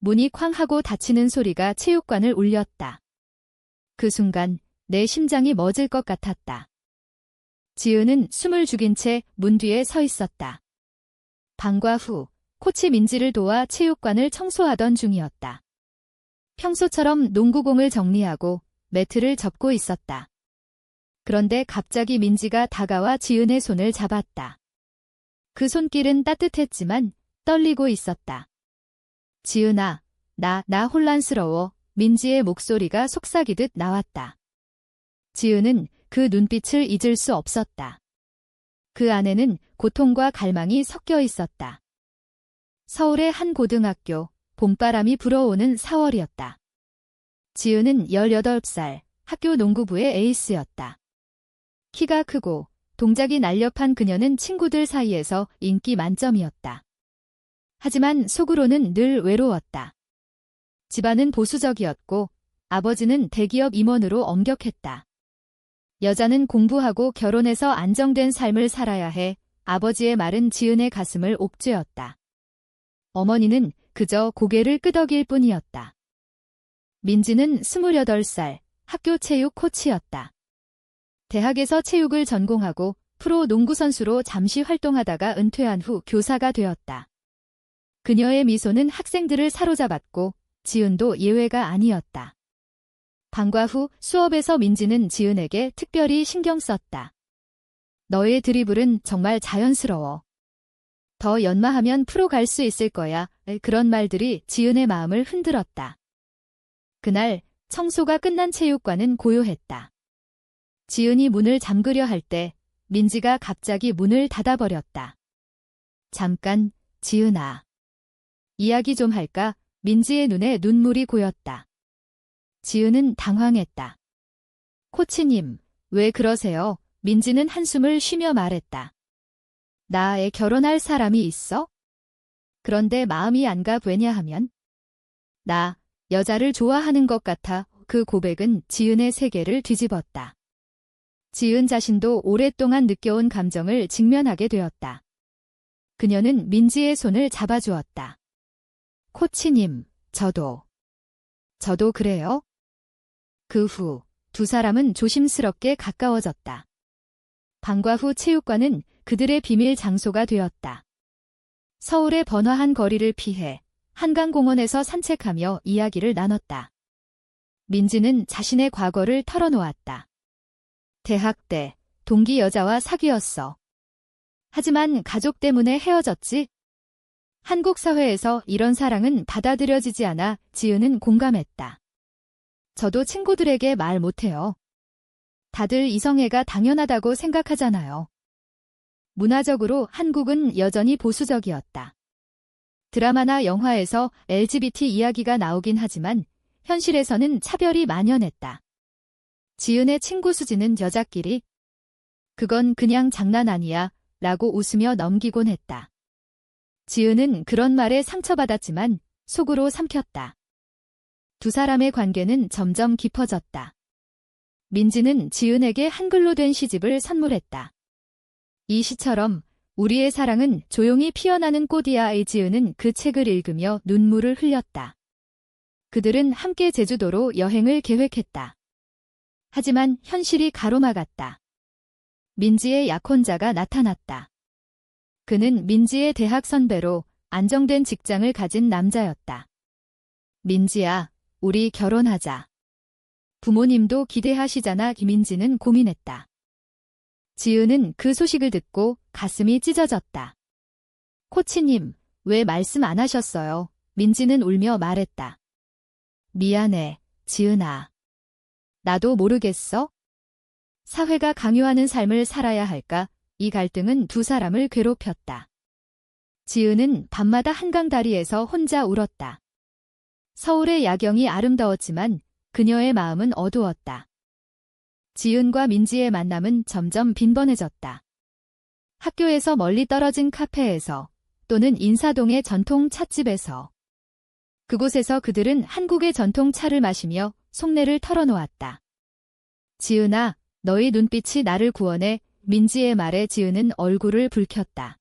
문이 쾅 하고 닫히는 소리가 체육관을 울렸다. 그 순간 내 심장이 멎을 것 같았다. 지은은 숨을 죽인 채 문 뒤에 서 있었다. 방과 후 코치 민지를 도와 체육관을 청소하던 중이었다. 평소처럼 농구공을 정리하고 매트를 접고 있었다. 그런데 갑자기 민지가 다가와 지은의 손을 잡았다. 그 손길은 따뜻했지만 떨리고 있었다. 지은아, 나 혼란스러워. 민지의 목소리가 속삭이듯 나왔다. 지은은 그 눈빛을 잊을 수 없었다. 그 안에는 고통과 갈망이 섞여 있었다. 서울의 한 고등학교, 봄바람이 불어오는 4월이었다. 지은은 18살, 학교 농구부의 에이스였다. 키가 크고 동작이 날렵한 그녀는 친구들 사이에서 인기 만점이었다. 하지만 속으로는 늘 외로웠다. 집안은 보수적이었고 아버지는 대기업 임원으로 엄격했다. 여자는 공부하고 결혼해서 안정된 삶을 살아야 해. 아버지의 말은 지은의 가슴을 옥죄었다. 어머니는 그저 고개를 끄덕일 뿐이었다. 민지는 28살, 학교 체육 코치였다. 대학에서 체육을 전공하고 프로 농구선수로 잠시 활동하다가 은퇴한 후 교사가 되었다. 그녀의 미소는 학생들을 사로잡았고 지은도 예외가 아니었다. 방과 후 수업에서 민지는 지은에게 특별히 신경 썼다. 너의 드리블은 정말 자연스러워. 더 연마하면 프로 갈 수 있을 거야. 그런 말들이 지은의 마음을 흔들었다. 그날 청소가 끝난 체육관은 고요했다. 지은이 문을 잠그려 할 때 민지가 갑자기 문을 닫아버렸다. 잠깐, 지은아. 이야기 좀 할까? 민지의 눈에 눈물이 고였다. 지은은 당황했다. 코치님, 왜 그러세요? 민지는 한숨을 쉬며 말했다. 나 애 결혼할 사람이 있어? 그런데 마음이 안 가 왜냐하면 나 여자를 좋아하는 것 같아. 그 고백은 지은의 세계를 뒤집었다. 지은 자신도 오랫동안 느껴온 감정을 직면하게 되었다. 그녀는 민지의 손을 잡아주었다. 코치님, 저도 그래요? 그 후 두 사람은 조심스럽게 가까워졌다. 방과 후 체육관은 그들의 비밀 장소가 되었다. 서울의 번화한 거리를 피해 한강공원에서 산책하며 이야기를 나눴다. 민지는 자신의 과거를 털어놓았다. 대학 때 동기 여자와 사귀었어. 하지만 가족 때문에 헤어졌지. 한국 사회에서 이런 사랑은 받아들여지지 않아. 지은은 공감했다. 저도 친구들에게 말 못해요. 다들 이성애가 당연하다고 생각하잖아요. 문화적으로 한국은 여전히 보수적이었다. 드라마나 영화에서 LGBT 이야기가 나오긴 하지만 현실에서는 차별이 만연했다. 지은의 친구 수지는 여자끼리 그건 그냥 장난 아니야 라고 웃으며 넘기곤 했다. 지은은 그런 말에 상처받았지만 속으로 삼켰다. 두 사람의 관계는 점점 깊어졌다. 민지는 지은에게 한글로 된 시집을 선물했다. 이 시처럼 우리의 사랑은 조용히 피어나는 꽃이야의 지은은 그 책을 읽으며 눈물을 흘렸다. 그들은 함께 제주도로 여행을 계획했다. 하지만 현실이 가로막았다. 민지의 약혼자가 나타났다. 그는 민지의 대학 선배로 안정된 직장을 가진 남자였다. 민지야, 우리 결혼하자. 부모님도 기대하시잖아. 김민지는 고민했다. 지은은 그 소식을 듣고 가슴이 찢어졌다. 코치님, 왜 말씀 안 하셨어요? 민지는 울며 말했다. 미안해, 지은아. 나도 모르겠어? 사회가 강요하는 삶을 살아야 할까? 이 갈등은 두 사람을 괴롭혔다. 지은은 밤마다 한강 다리에서 혼자 울었다. 서울의 야경이 아름다웠지만 그녀의 마음은 어두웠다. 지은과 민지의 만남은 점점 빈번해졌다. 학교에서 멀리 떨어진 카페에서 또는 인사동의 전통 찻집에서 그곳에서 그들은 한국의 전통 차를 마시며 속내를 털어놓았다. 지은아, 너의 눈빛이 나를 구원해. 민지의 말에 지은은 얼굴을 붉혔다.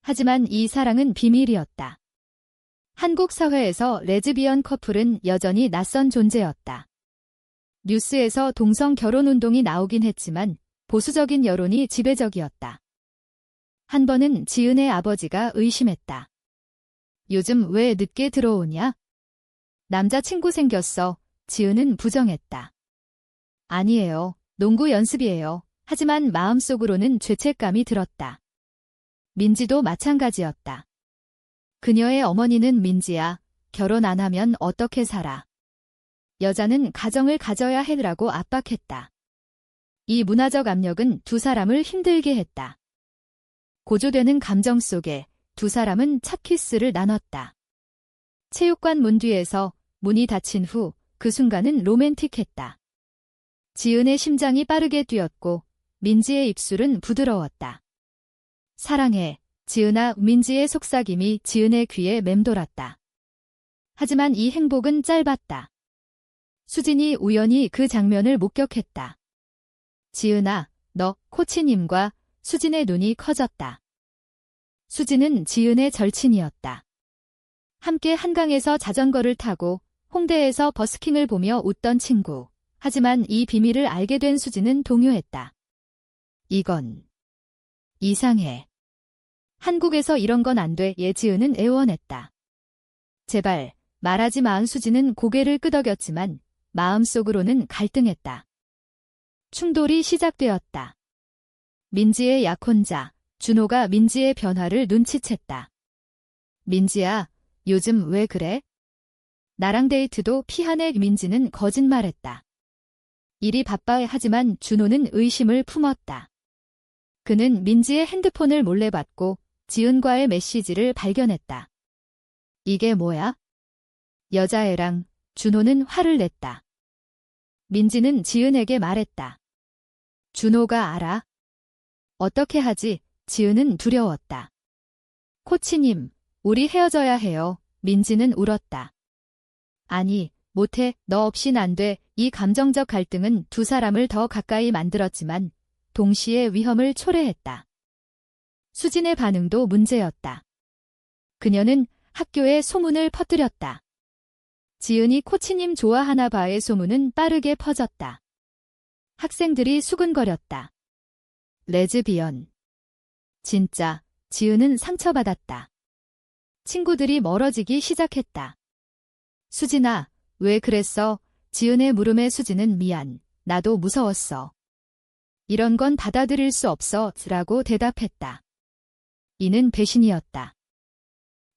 하지만 이 사랑은 비밀이었다. 한국 사회에서 레즈비언 커플은 여전히 낯선 존재였다. 뉴스에서 동성 결혼 운동이 나오긴 했지만 보수적인 여론이 지배적이었다. 한 번은 지은의 아버지가 의심했다. 요즘 왜 늦게 들어오냐? 남자친구 생겼어. 지은은 부정했다. 아니에요. 농구 연습이에요. 하지만 마음속으로는 죄책감이 들었다. 민지도 마찬가지였다. 그녀의 어머니는 민지야, 결혼 안 하면 어떻게 살아? 여자는 가정을 가져야 해라고 압박했다. 이 문화적 압력은 두 사람을 힘들게 했다. 고조되는 감정 속에 두 사람은 첫 키스를 나눴다. 체육관 문 뒤에서 문이 닫힌 후 그 순간은 로맨틱했다. 지은의 심장이 빠르게 뛰었고 민지의 입술은 부드러웠다. 사랑해, 지은아. 민지의 속삭임이 지은의 귀에 맴돌았다. 하지만 이 행복은 짧았다. 수진이 우연히 그 장면을 목격했다. 지은아, 너 코치님과 수진의 눈이 커졌다. 수진은 지은의 절친이었다. 함께 한강에서 자전거를 타고 홍대에서 버스킹을 보며 웃던 친구. 하지만 이 비밀을 알게 된 수진은 동요했다. 이건 이상해. 한국에서 이런 건 안 돼. 지은은 애원했다. 제발 말하지 마. 수진은 고개를 끄덕였지만 마음속으로는 갈등했다. 충돌이 시작되었다. 민지의 약혼자, 준호가 민지의 변화를 눈치챘다. 민지야, 요즘 왜 그래? 나랑 데이트도 피하네. 민지는 거짓말했다. 일이 바빠. 하지만 준호는 의심을 품었다. 그는 민지의 핸드폰을 몰래 받고 지은과의 메시지를 발견했다. 이게 뭐야? 여자애랑. 준호는 화를 냈다. 민지는 지은에게 말했다. 준호가 알아? 어떻게 하지? 지은은 두려웠다. 코치님, 우리 헤어져야 해요. 민지는 울었다. 아니, 못해. 너 없인 안 돼. 이 감정적 갈등은 두 사람을 더 가까이 만들었지만 동시에 위험을 초래했다. 수진의 반응도 문제였다. 그녀는 학교에 소문을 퍼뜨렸다. 지은이 코치님 좋아하나 봐의 소문은 빠르게 퍼졌다. 학생들이 수근거렸다. 레즈비언. 진짜, 지은은 상처받았다. 친구들이 멀어지기 시작했다. 수진아, 왜 그랬어? 지은의 물음에 수진은 미안. 나도 무서웠어. 이런 건 받아들일 수 없어. 라고 대답했다. 이는 배신이었다.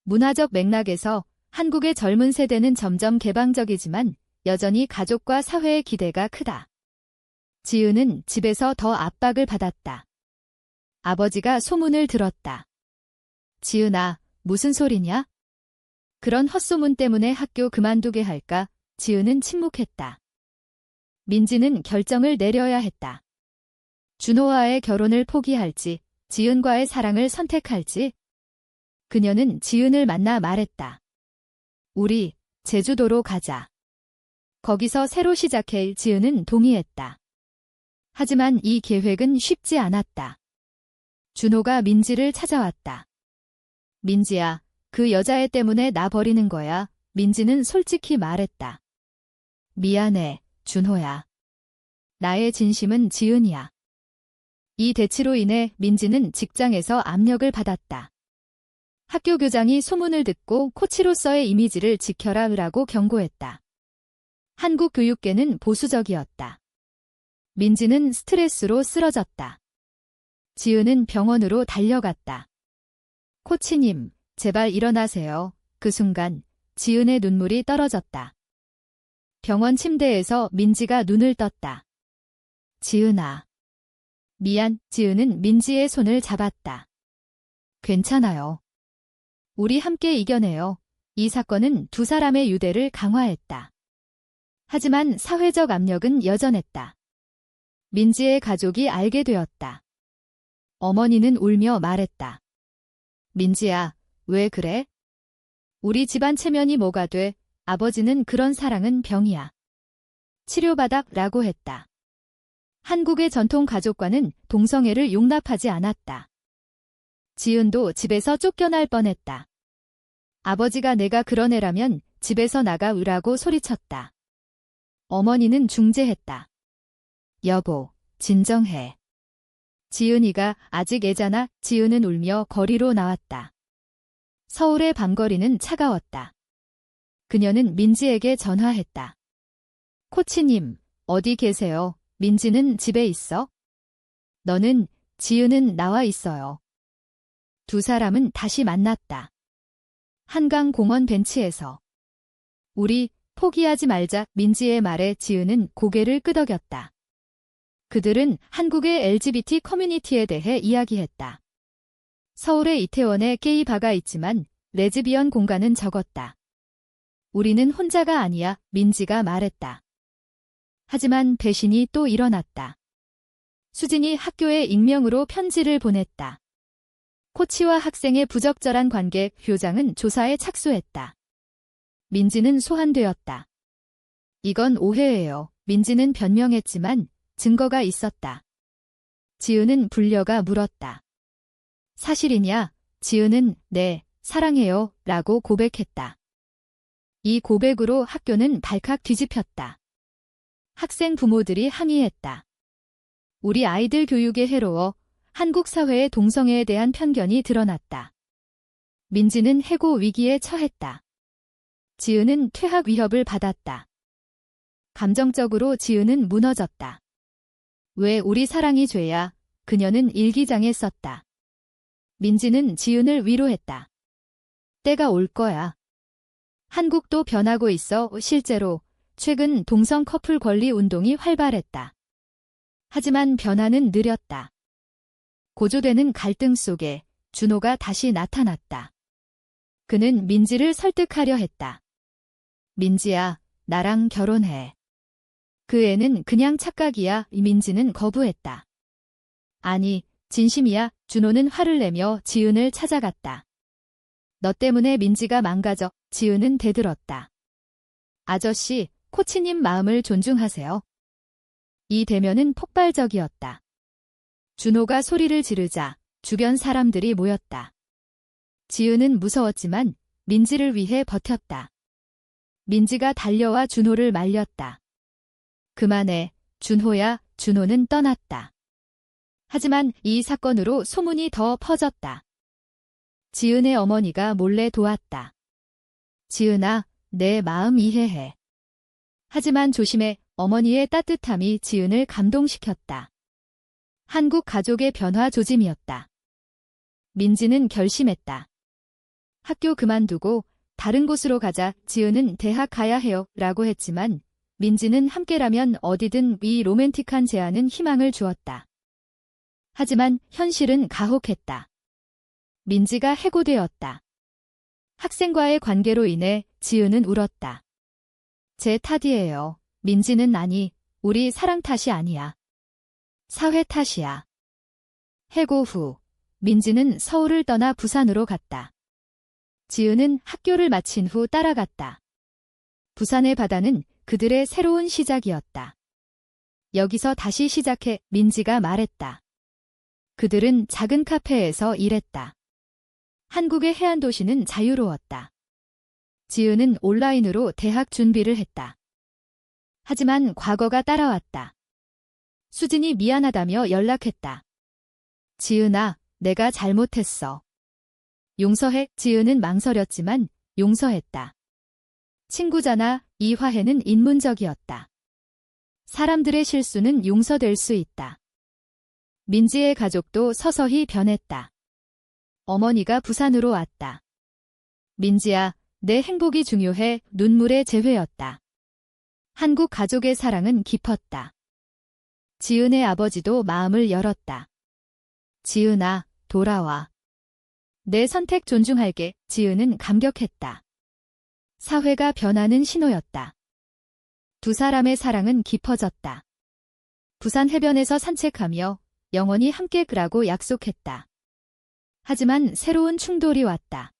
문화적 맥락에서 한국의 젊은 세대는 점점 개방적이지만 여전히 가족과 사회의 기대가 크다. 지은은 집에서 더 압박을 받았다. 아버지가 소문을 들었다. 지은아, 무슨 소리냐? 그런 헛소문 때문에 학교 그만두게 할까? 지은은 침묵했다. 민지는 결정을 내려야 했다. 준호와의 결혼을 포기할지, 지은과의 사랑을 선택할지. 그녀는 지은을 만나 말했다. 우리 제주도로 가자. 거기서 새로 시작해. 지은은 동의했다. 하지만 이 계획은 쉽지 않았다. 준호가 민지를 찾아왔다. 민지야, 그 여자애 때문에 나 버리는 거야. 민지는 솔직히 말했다. 미안해, 준호야. 나의 진심은 지은이야. 이 대치로 인해 민지는 직장에서 압력을 받았다. 학교 교장이 소문을 듣고 코치로서의 이미지를 지켜라라고 경고했다. 한국 교육계는 보수적이었다. 민지는 스트레스로 쓰러졌다. 지은은 병원으로 달려갔다. 코치님, 제발 일어나세요. 그 순간 지은의 눈물이 떨어졌다. 병원 침대에서 민지가 눈을 떴다. 지은아. 미안. 지은은 민지의 손을 잡았다. 괜찮아요. 우리 함께 이겨내요. 이 사건은 두 사람의 유대를 강화했다. 하지만 사회적 압력은 여전했다. 민지의 가족이 알게 되었다. 어머니는 울며 말했다. 민지야, 왜 그래? 우리 집안 체면이 뭐가 돼? 아버지는 그런 사랑은 병이야. 치료받아 라고 했다. 한국의 전통 가족과는 동성애를 용납하지 않았다. 지은도 집에서 쫓겨날 뻔했다. 아버지가 내가 그런 애라면 집에서 나가 으라고 소리쳤다. 어머니는 중재했다. 여보, 진정해. 지은이가 아직 애잖아. 지은은 울며 거리로 나왔다. 서울의 밤거리는 차가웠다. 그녀는 민지에게 전화했다. 코치님, 어디 계세요? 민지는 집에 있어? 너는? 지은은 나와 있어요. 두 사람은 다시 만났다. 한강공원 벤치에서. 우리 포기하지 말자. 민지의 말에 지은은 고개를 끄덕였다. 그들은 한국의 LGBT 커뮤니티에 대해 이야기했다. 서울의 이태원에 게이바가 있지만 레즈비언 공간은 적었다. 우리는 혼자가 아니야, 민지가 말했다. 하지만 배신이 또 일어났다. 수진이 학교에 익명으로 편지를 보냈다. 코치와 학생의 부적절한 관계, 교장은 조사에 착수했다. 민지는 소환되었다. 이건 오해예요. 민지는 변명했지만 증거가 있었다. 지은은 불려가 물었다. 사실이냐? 지은은 네, 사랑해요 라고 고백했다. 이 고백으로 학교는 발칵 뒤집혔다. 학생 부모들이 항의했다. 우리 아이들 교육에 해로워. 한국 사회의 동성애에 대한 편견이 드러났다. 민지는 해고 위기에 처했다. 지은은 퇴학 위협을 받았다. 감정적으로 지은은 무너졌다. 왜 우리 사랑이 죄야? 그녀는 일기장에 썼다. 민지는 지은을 위로했다. 때가 올 거야. 한국도 변하고 있어. 실제로 최근 동성 커플 권리 운동이 활발했다. 하지만 변화는 느렸다. 고조되는 갈등 속에 준호가 다시 나타났다. 그는 민지를 설득하려 했다. 민지야, 나랑 결혼해. 그 애는 그냥 착각이야. 민지는 거부했다. 아니, 진심이야. 준호는 화를 내며 지은을 찾아갔다. 너 때문에 민지가 망가져. 지은은 대들었다. 아저씨, 코치님 마음을 존중하세요. 이 대면은 폭발적이었다. 준호가 소리를 지르자 주변 사람들이 모였다. 지은은 무서웠지만 민지를 위해 버텼다. 민지가 달려와 준호를 말렸다. 그만해, 준호야. 준호는 떠났다. 하지만 이 사건으로 소문이 더 퍼졌다. 지은의 어머니가 몰래 도왔다. 지은아, 내 마음 이해해. 하지만 조심해. 어머니의 따뜻함이 지은을 감동시켰다. 한국 가족의 변화 조짐이었다. 민지는 결심했다. 학교 그만두고 다른 곳으로 가자. 지은은 대학 가야 해요 라고 했지만 민지는 함께라면 어디든. 이 로맨틱한 제안은 희망을 주었다. 하지만 현실은 가혹했다. 민지가 해고되었다. 학생과의 관계로 인해 지은은 울었다. 제 탓이에요. 민지는 아니, 우리 사랑 탓이 아니야. 사회 탓이야. 해고 후 민지는 서울을 떠나 부산으로 갔다. 지은은 학교를 마친 후 따라갔다. 부산의 바다는 그들의 새로운 시작이었다. 여기서 다시 시작해. 민지가 말했다. 그들은 작은 카페에서 일했다. 한국의 해안도시는 자유로웠다. 지은은 온라인으로 대학 준비를 했다. 하지만 과거가 따라왔다. 수진이 미안하다며 연락했다. 지은아, 내가 잘못했어. 용서해. 지은은 망설였지만 용서했다. 친구잖아. 이 화해는 인문적이었다. 사람들의 실수는 용서될 수 있다. 민지의 가족도 서서히 변했다. 어머니가 부산으로 왔다. 민지야, 내 행복이 중요해. 눈물의 재회였다. 한국 가족의 사랑은 깊었다. 지은의 아버지도 마음을 열었다. 지은아, 돌아와. 내 선택 존중할게. 지은은 감격했다. 사회가 변하는 신호였다. 두 사람의 사랑은 깊어졌다. 부산 해변에서 산책하며 영원히 함께 그라고 약속했다. 하지만 새로운 충돌이 왔다.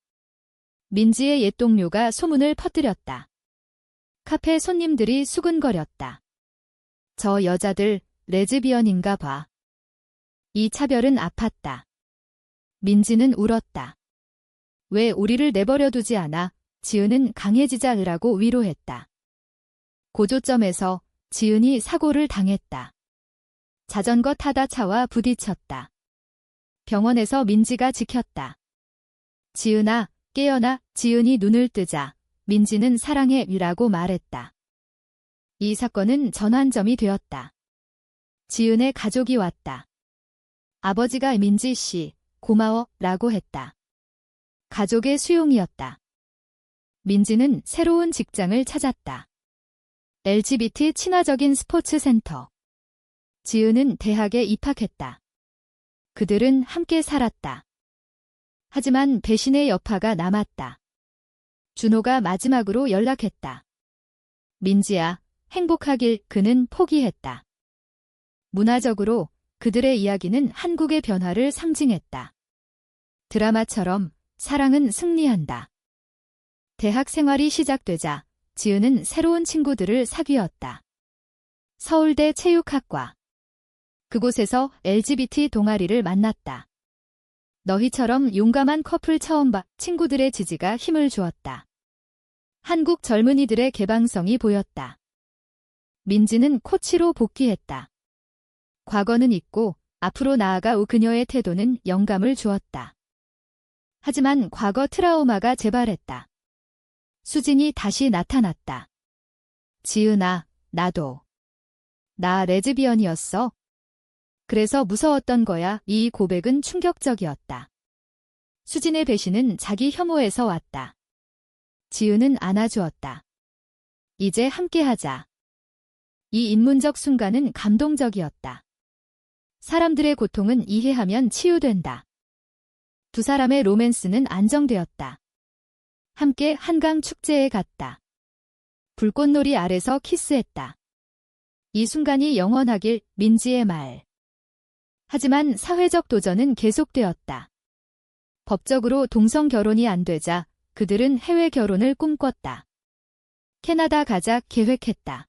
민지의 옛 동료가 소문을 퍼뜨렸다. 카페 손님들이 수근거렸다. 저 여자들 레즈비언인가 봐. 이 차별은 아팠다. 민지는 울었다. 왜 우리를 내버려 두지 않아? 지은은 강해지자으라고 위로했다. 고조점에서 지은이 사고를 당했다. 자전거 타다 차와 부딪혔다. 병원에서 민지가 지켰다. 지은아, 깨어나. 지은이 눈을 뜨자 민지는 사랑해라고 말했다. 이 사건은 전환점이 되었다. 지은의 가족이 왔다. 아버지가 민지 씨, 고마워 라고 했다. 가족의 수용이었다. 민지는 새로운 직장을 찾았다. LGBT 친화적인 스포츠 센터. 지은은 대학에 입학했다. 그들은 함께 살았다. 하지만 배신의 여파가 남았다. 준호가 마지막으로 연락했다. 민지야, 행복하길. 그는 포기했다. 문화적으로 그들의 이야기는 한국의 변화를 상징했다. 드라마처럼 사랑은 승리한다. 대학 생활이 시작되자 지은은 새로운 친구들을 사귀었다. 서울대 체육학과. 그곳에서 LGBT 동아리를 만났다. 너희처럼 용감한 커플 처음 봐. 친구들의 지지가 힘을 주었다. 한국 젊은이들의 개방성이 보였다. 민지는 코치로 복귀했다. 과거는 잊고 앞으로 나아가 그녀의 태도는 영감을 주었다. 하지만 과거 트라우마가 재발했다. 수진이 다시 나타났다. 지은아, 나도. 나 레즈비언이었어. 그래서 무서웠던 거야. 이 고백은 충격적이었다. 수진의 배신은 자기 혐오에서 왔다. 지은은 안아주었다. 이제 함께하자. 이 인문적 순간은 감동적이었다. 사람들의 고통은 이해하면 치유된다. 두 사람의 로맨스는 안정되었다. 함께 한강 축제에 갔다. 불꽃놀이 아래서 키스했다. 이 순간이 영원하길. 민지의 말. 하지만 사회적 도전은 계속되었다. 법적으로 동성 결혼이 안 되자 그들은 해외 결혼을 꿈꿨다. 캐나다 가자 계획했다.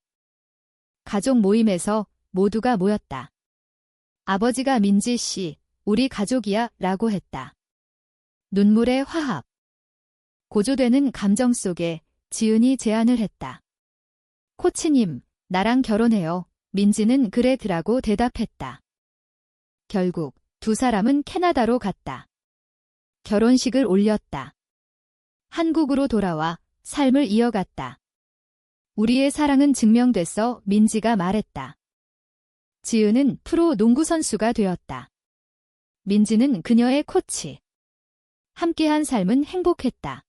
가족 모임에서 모두가 모였다. 아버지가 민지 씨, 우리 가족이야 라고 했다. 눈물의 화합. 고조되는 감정 속에 지은이 제안을 했다. 코치님, 나랑 결혼해요. 민지는 그래라고 대답했다. 결국 두 사람은 캐나다로 갔다. 결혼식을 올렸다. 한국으로 돌아와 삶을 이어갔다. 우리의 사랑은 증명됐어. 민지가 말했다. 지은은 프로 농구선수가 되었다. 민지는 그녀의 코치. 함께한 삶은 행복했다.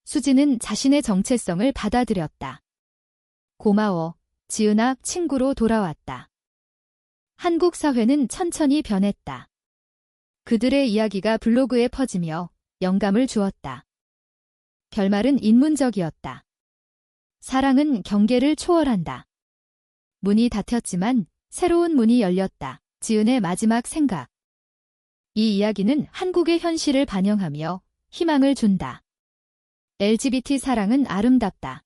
수지는 자신의 정체성을 받아들였다. 고마워, 지은아. 친구로 돌아왔다. 한국 사회는 천천히 변했다. 그들의 이야기가 블로그에 퍼지며 영감을 주었다. 결말은 인문적이었다. 사랑은 경계를 초월한다. 문이 닫혔지만 새로운 문이 열렸다. 지은의 마지막 생각. 이 이야기는 한국의 현실을 반영하며 희망을 준다. LGBT 사랑은 아름답다.